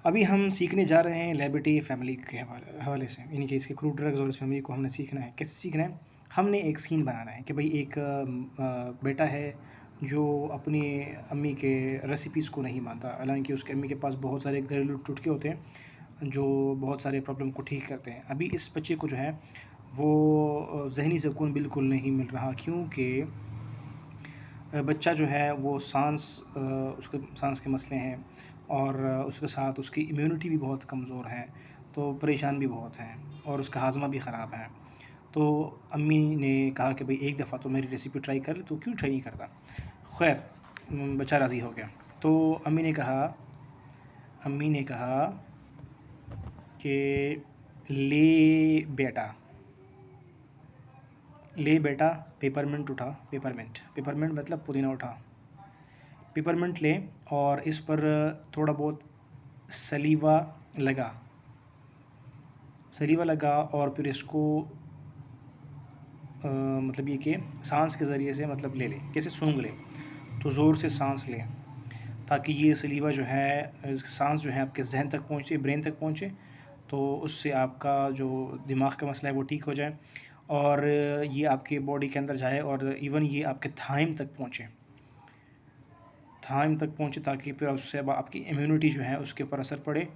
अभी हम सीखने जा रहे हैं लिबर्टी फैमिली के हवाले से, यानी कि इसके क्रू ड्रग्स और इस फैमिली को हमने सीखना है। कैसे सीखना है? हमने एक सीन बनाना है कि भाई एक बेटा है जो अपनी अम्मी के रेसिपीज़ को नहीं मानता, हालांकि उसके अम्मी के पास बहुत सारे घरेलू टुटके होते हैं जो बहुत सारे प्रॉब्लम को ठीक करते हैं। अभी इस बच्चे को जो है वो ज़हनी सुकून बिल्कुल नहीं मिल रहा, क्योंकि बच्चा जो है वो उसके सांस के मसले हैं और उसके साथ उसकी इम्यूनिटी भी बहुत कमज़ोर है, तो परेशान भी बहुत हैं और उसका हाज़मा भी ख़राब है। तो अम्मी ने कहा कि भाई एक दफ़ा तो मेरी रेसिपी ट्राई कर ले, तो क्यों ट्राई नहीं करता। खैर बच्चा राज़ी हो गया। तो अम्मी ने कहा कि ले बेटा ले बेटा पेपरमिंट उठा, पेपरमिंट मतलब पुदीना उठा, पेपरमिंट ले और इस पर थोड़ा बहुत सलीवा लगा सलीवा लगा और फिर इसको मतलब ये कि सांस के ज़रिए से मतलब ले ले, कैसे सूंघ ले, तो ज़ोर से सांस ले ताकि ये सलीवा जो है सांस जो है आपके जहन तक पहुँचे, ब्रेन तक पहुँचे, तो उससे आपका जो दिमाग का मसला है वो ठीक हो जाए और ये आपके बॉडी के अंदर जाए और इवन ये आपके थाइम तक पहुँचे ताकि फिर उससे अब आपकी इम्यूनिटी जो है उसके ऊपर असर पड़े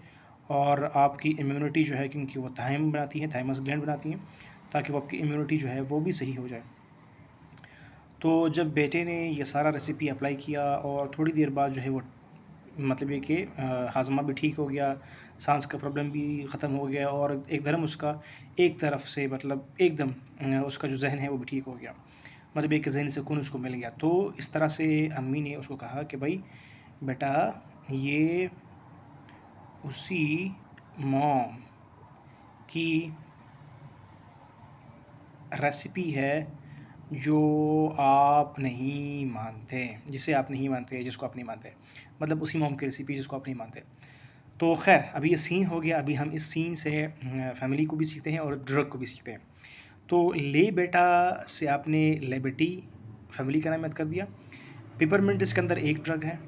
और आपकी इम्यूनिटी जो है, क्योंकि वो थाइम बनाती है, थाइमस ग्लैंड बनाती हैं, ताकि वो आपकी इम्यूनिटी जो है वो भी सही हो जाए। तो जब बेटे ने ये सारा रेसिपी अप्लाई किया और थोड़ी देर बाद जो है वो मतलब ये कि हाजमा भी ठीक हो गया, सांस का प्रॉब्लम भी ख़त्म हो गया और एकदम उसका एक तरफ से मतलब एकदम उसका जो जहन है वो भी ठीक हो गया, मतलब एक जहनी सुकून उसको मिल गया। तो इस तरह से अम्मी ने उसको कहा कि भाई बेटा, ये उसी मॉम की रेसिपी है जो आप नहीं मानते, जिसको आप नहीं मानते, मतलब उसी मॉम की रेसिपी जिसको आप नहीं मानते। तो खैर अभी ये सीन हो गया, अभी हम इस सीन से फैमिली को भी सीखते हैं और ड्रग को भी सीखते हैं। तो ले बेटा से आपने लिबर्टी फैमिली का नाम याद कर दिया, पेपरमिंट इसके अंदर एक ड्रग है,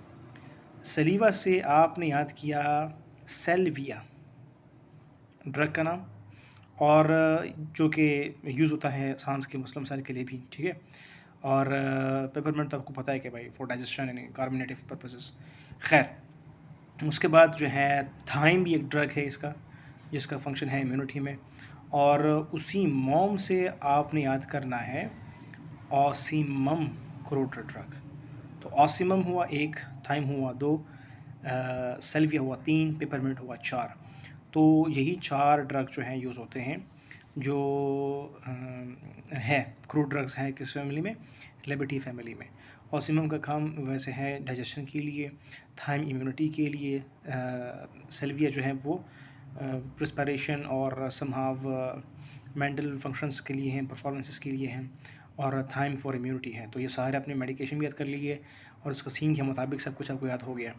सलीवा से आपने याद किया सेल्विया ड्रग का नाम, और जो कि यूज़ होता है सांस के मुस्लिम साल के लिए भी, ठीक है। और पेपरमिंट तो आपको पता है कि भाई फॉर डाइजेशन एंड कार्बोनेटिव पर्पसेस। खैर उसके बाद जो है थाइम भी एक ड्रग है इसका, जिसका फंक्शन है इम्यूनिटी में, और उसी मॉम से आपने याद करना है ऑसिमम क्रोड ड्रग। तो ऑसिमम हुआ एक, थाइम हुआ दो, सेल्विया हुआ तीन, पेपरमिंट हुआ चार। तो यही चार ड्रग जो हैं यूज़ होते हैं, जो है क्रूड ड्रग्स हैं किस फैमिली में, लिबर्टी फैमिली में। ऑसिमम का काम वैसे है डाइजेशन के लिए, थाइम इम्यूनिटी के लिए, सेल्विया जो है वो प्रिस्परेशन और समहाव मेंटल फंक्शंस के लिए हैं, परफॉर्मेंसेस के लिए हैं, और थाइम फॉर इम्यूनिटी है। तो ये सारे अपने मेडिकेशन भी याद कर लिए और उसका सीन के मुताबिक सब कुछ आपको याद हो गया।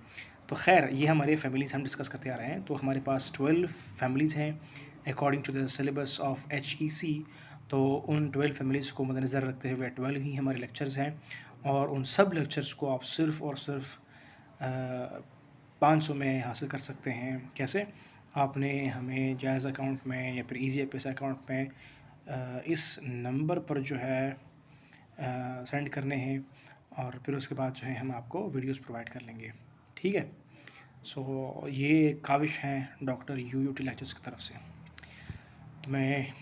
तो खैर ये हमारे फैमिलीज़ हम डिस्कस करते आ रहे हैं। तो हमारे पास 12 फैमिलीज़ हैं according to the syllabus of HEC। तो उन 12 फैमिलीज़ को मद्देनज़र रखते हुए 12 ही हमारे लेक्चर्स हैं, और उन सब लेक्चर्स को आप सिर्फ़ और सिर्फ 500 में हासिल कर सकते हैं। कैसे? आपने हमें जायज़ अकाउंट में या फिर ईजी पैसा अकाउंट में इस नंबर पर जो है सेंड करने हैं, और फिर उसके बाद जो है हम आपको वीडियोस प्रोवाइड कर लेंगे, ठीक है। सो ये काविश हैं डॉक्टर UUT लेक्चर्स की तरफ से। तो मैं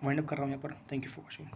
वाइंड अप कर रहा हूँ यहाँ पर। Thank you for watching.